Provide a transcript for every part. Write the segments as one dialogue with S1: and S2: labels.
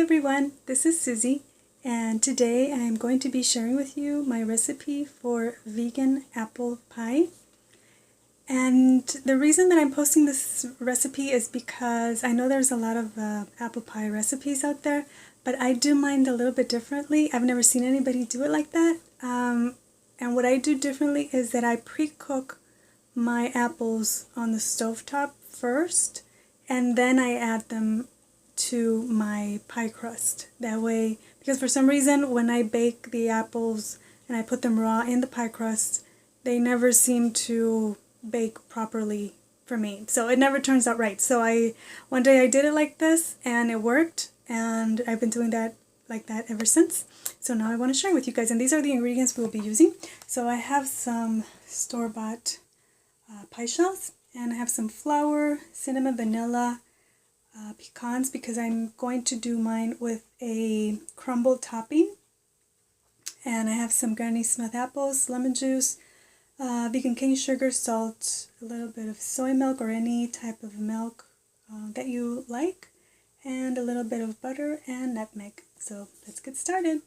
S1: everyone, this is Susie, and today I'm going to be sharing with you my recipe for vegan apple pie. And the reason that I'm posting this recipe is because I know there's a lot of apple pie recipes out there, but I do mine a little bit differently. I've never seen anybody do it like that. And what I do differently is that I pre-cook my apples on the stovetop first, and then I add them to my pie crust. That way, because for some reason when I bake the apples and I put them raw in the pie crust, they never seem to bake properly for me. So it never turns out right. So one day I did it like this and it worked, and I've been doing that like that ever since. So now I want to share with you guys, and these are the ingredients we'll be using. So I have some store-bought pie shells, and I have some flour, cinnamon, vanilla, pecans, because I'm going to do mine with a crumble topping. And I have some Granny Smith apples, lemon juice, vegan cane sugar, salt, a little bit of soy milk or any type of milk that you like, and a little bit of butter and nutmeg. So let's get started.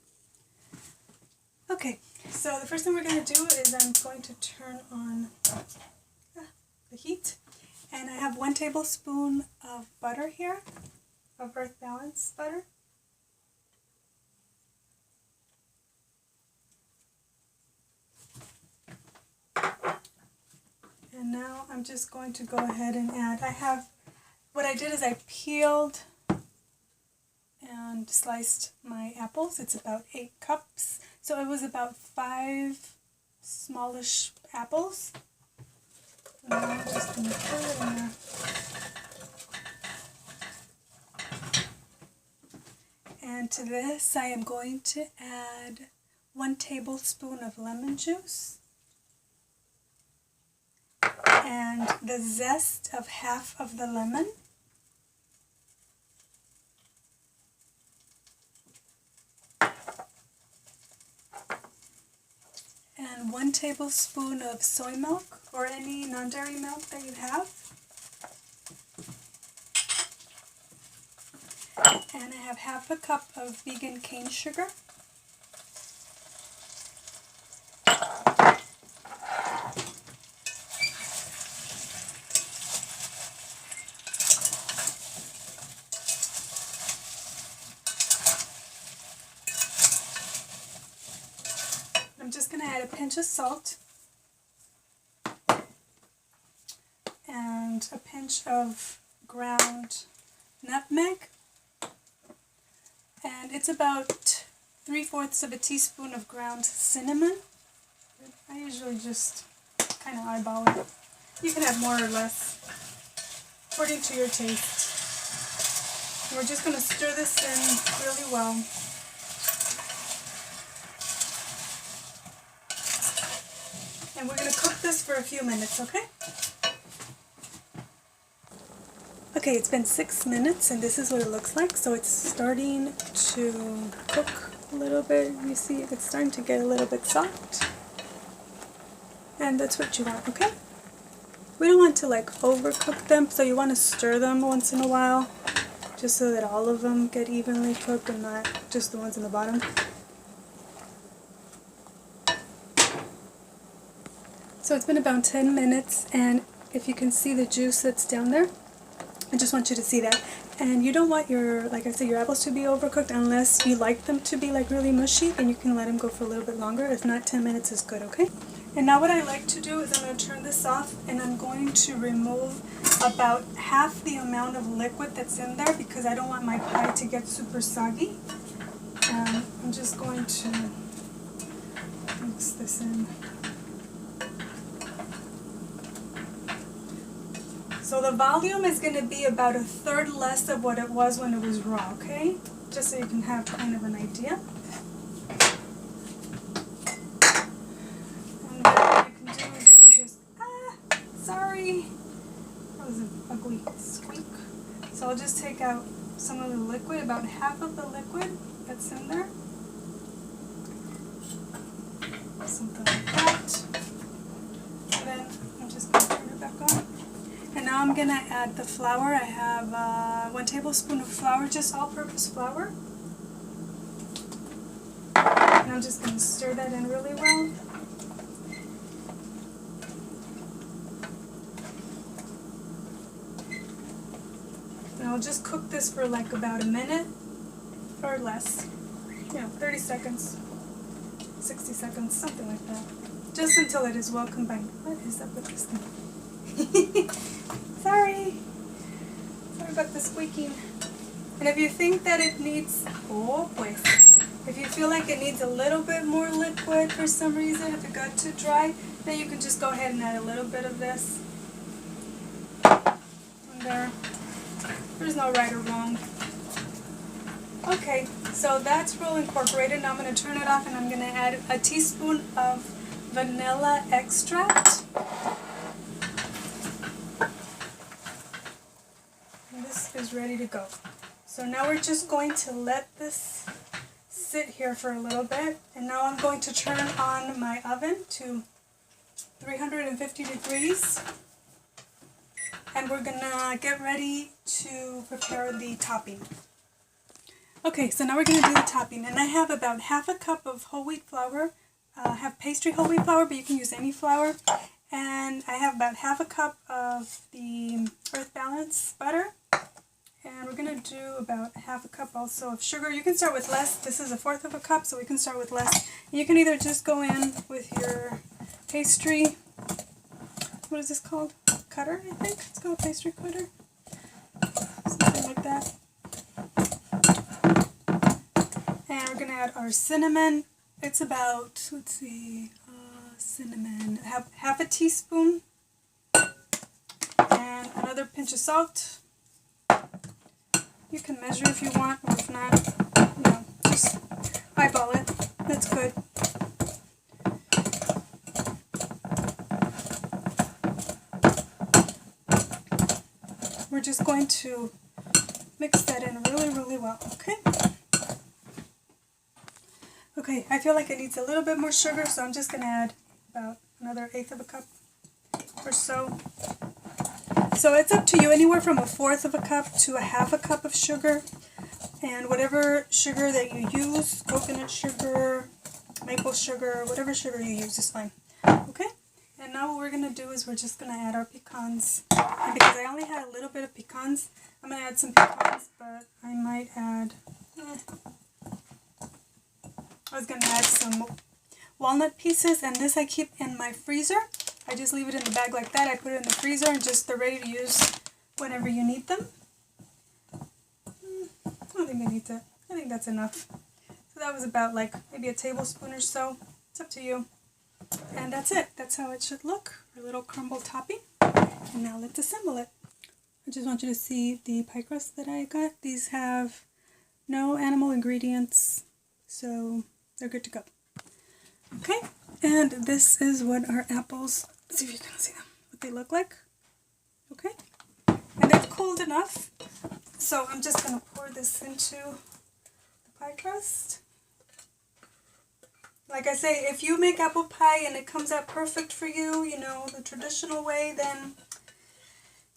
S1: Okay, so the first thing we're going to do is I'm going to turn on the heat. And I have 1 tablespoon of butter here, of Earth Balance butter. And now I'm just going to go ahead and add, what I did is I peeled and sliced my apples. It's about 8 cups. So it was about 5 smallish apples. And I'm just going to put it in there. And to this I am going to add 1 tablespoon of lemon juice and the zest of half of the lemon. And 1 tablespoon of soy milk or any non-dairy milk that you have. And I have half a cup of vegan cane sugar. I'm just going to add a pinch of salt and a pinch of ground nutmeg, and it's about 3/4 of a teaspoon of ground cinnamon. I usually just kind of eyeball it. You can have more or less according to your taste. And we're just going to stir this in really well. And we're going to cook this for a few minutes, okay? Okay, it's been 6 minutes and this is what it looks like. So it's starting to cook a little bit. You see it's starting to get a little bit soft. And that's what you want, okay? We don't want to like overcook them, so you want to stir them once in a while just so that all of them get evenly cooked and not just the ones in the bottom. So it's been about 10 minutes, and if you can see the juice that's down there, I just want you to see that. And you don't want your, like I said, your apples to be overcooked unless you like them to be like really mushy, and you can let them go for a little bit longer. If not, 10 minutes is good, okay? And now what I like to do is I'm going to turn this off, and I'm going to remove about half the amount of liquid that's in there because I don't want my pie to get super soggy. And I'm just going to mix this in. So the volume is going to be about 1/3 less of what it was when it was raw, okay? Just so you can have kind of an idea. And what you can do is you can just, sorry, that was an ugly squeak. So I'll just take out some of the liquid, about half of the liquid that's in there. Something like that. And then I'm just going to turn it back on. And now I'm gonna add the flour. I have 1 tablespoon of flour, just all-purpose flour. And I'm just gonna stir that in really well. And I'll just cook this for like about a minute or less. 30 seconds, 60 seconds, something like that. Just until it is well combined. What is up with this thing? Sorry about the squeaking. And if you think that it needs, if you feel like it needs a little bit more liquid for some reason, if it got too dry, then you can just go ahead and add a little bit of this. And there's no right or wrong. Okay, so that's real incorporated. Now I'm going to turn it off and I'm going to add a teaspoon of vanilla extract. And this is ready to go. So now we're just going to let this sit here for a little bit. And now I'm going to turn on my oven to 350 degrees. And we're going to get ready to prepare the topping. Okay, so now we're going to do the topping, and I have about half a cup of whole wheat flour. I have pastry whole wheat flour, but you can use any flour. And I have about half a cup of the Earth Balance butter. And we're going to do about half a cup also of sugar. You can start with less. This is 1/4 of a cup, so we can start with less. You can either just go in with your pastry, what is this called? Cutter, I think. It's called pastry cutter. Something like that. And we're going to add our cinnamon. It's about, cinnamon, half a teaspoon. And another pinch of salt. You can measure if you want, or if not, just eyeball it. That's good. We're just going to mix that in really, really well, okay? Okay, I feel like it needs a little bit more sugar, so I'm just going to add about another 1/8 of a cup or so. So it's up to you, anywhere from 1/4 of a cup to 1/2 a cup of sugar. And whatever sugar that you use, coconut sugar, maple sugar, whatever sugar you use is fine. Okay? And now what we're going to do is we're just going to add our pecans. And because I only had a little bit of pecans, I'm going to add some pecans, but I might add... I was going to add some walnut pieces, and this I keep in my freezer. I just leave it in the bag like that. I put it in the freezer and just they're ready to use whenever you need them. I don't think I need to. I think that's enough. So that was about like maybe a tablespoon or so. It's up to you. And that's it. That's how it should look. Our little crumble topping. And now let's assemble it. I just want you to see the pie crust that I got. These have no animal ingredients, so they're good to go. Okay, and this is what our apples, let's see if you can see them, what they look like. Okay, and they've cooled enough, so I'm just going to pour this into the pie crust. Like I say, if you make apple pie and it comes out perfect for you, the traditional way, then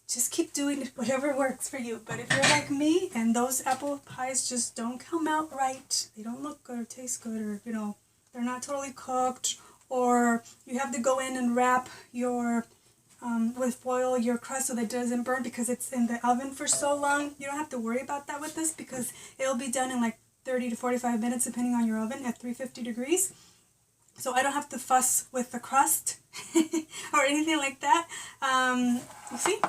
S1: just keep doing whatever works for you. But if you're like me and those apple pies just don't come out right, they don't look good or taste good, or they're not totally cooked, or you have to go in and wrap your with foil your crust so that it doesn't burn because it's in the oven for so long, you don't have to worry about that with this because it'll be done in like 30 to 45 minutes depending on your oven at 350 degrees. So I don't have to fuss with the crust or anything like that. You see?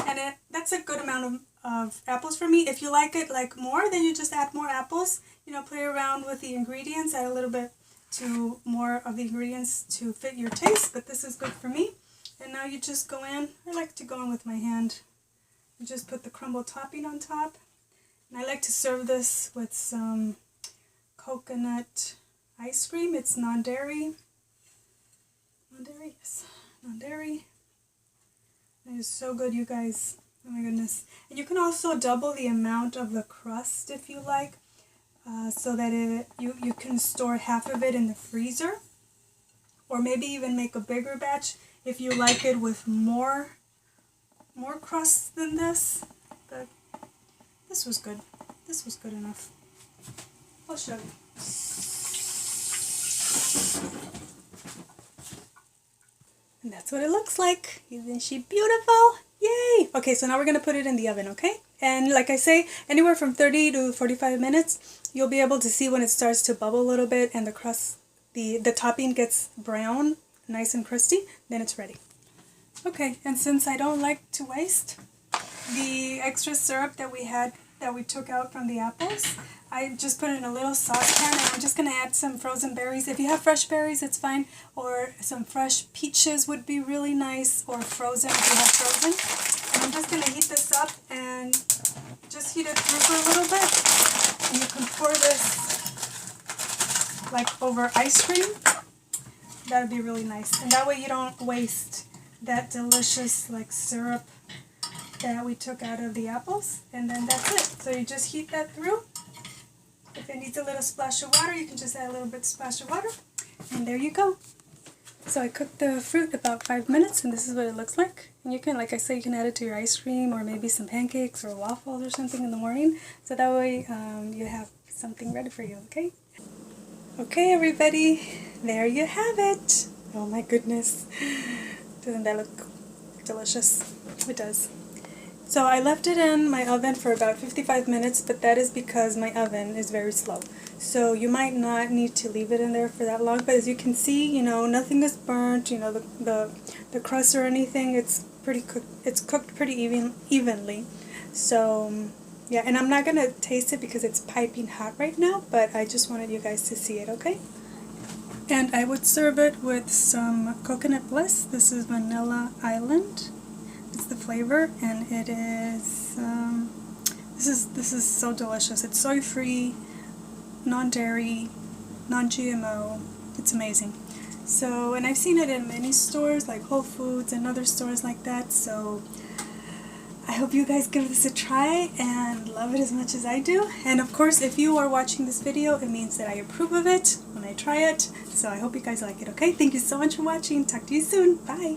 S1: And that's a good amount of apples for me. If you like it like more, then you just add more apples. Play around with the ingredients, add a little bit to more of the ingredients to fit your taste, but this is good for me. And now you just go in. I like to go in with my hand and just put the crumble topping on top. And I like to serve this with some coconut ice cream. It's non-dairy. Non-dairy? Yes. Non-dairy. It is so good, you guys. Oh my goodness. And you can also double the amount of the crust if you like, so that you can store half of it in the freezer. Or maybe even make a bigger batch if you like it with more more crust than this, but this was good. This was good enough. I'll show you. And that's what it looks like. Isn't she beautiful? Yay! Okay, so now we're going to put it in the oven, okay? And like I say, anywhere from 30 to 45 minutes, you'll be able to see when it starts to bubble a little bit and the crust, the topping gets brown, nice and crusty, then it's ready. Okay, and since I don't like to waste the extra syrup that we took out from the apples, I just put it in a little saucepan, and I'm just going to add some frozen berries. If you have fresh berries, it's fine, or some fresh peaches would be really nice, or frozen if you have frozen. And I'm just going to heat this up and just heat it through for a little bit. And you can pour this like over ice cream. That would be really nice. And that way you don't waste that delicious like syrup that we took out of the apples. And then that's it. So you just heat that through. If it needs a little splash of water, you can just add a little bit splash of water. And there you go. So I cooked the fruit about 5 minutes, and this is what it looks like. And you can, like I said, you can add it to your ice cream or maybe some pancakes or waffles or something in the morning. So that way you have something ready for you, okay? Okay, everybody, there you have it. Oh my goodness. Doesn't that look delicious? It does. So I left it in my oven for about 55 minutes, but that is because my oven is very slow. So you might not need to leave it in there for that long, but as you can see, you know, nothing is burnt, you know, the crust or anything, it's cooked pretty evenly. So yeah, and I'm not going to taste it because it's piping hot right now, but I just wanted you guys to see it, okay? And I would serve it with some coconut bliss. This is Vanilla Island. It's the flavor, and it is this is so delicious. It's soy free, non-dairy, non-GMO. It's amazing. So, and I've seen it in many stores like Whole Foods and other stores like that. So I hope you guys give this a try and love it as much as I do. And of course, if you are watching this video, it means that I approve of it when I try it. So I hope you guys like it, okay? Thank you so much for watching. Talk to you soon. Bye.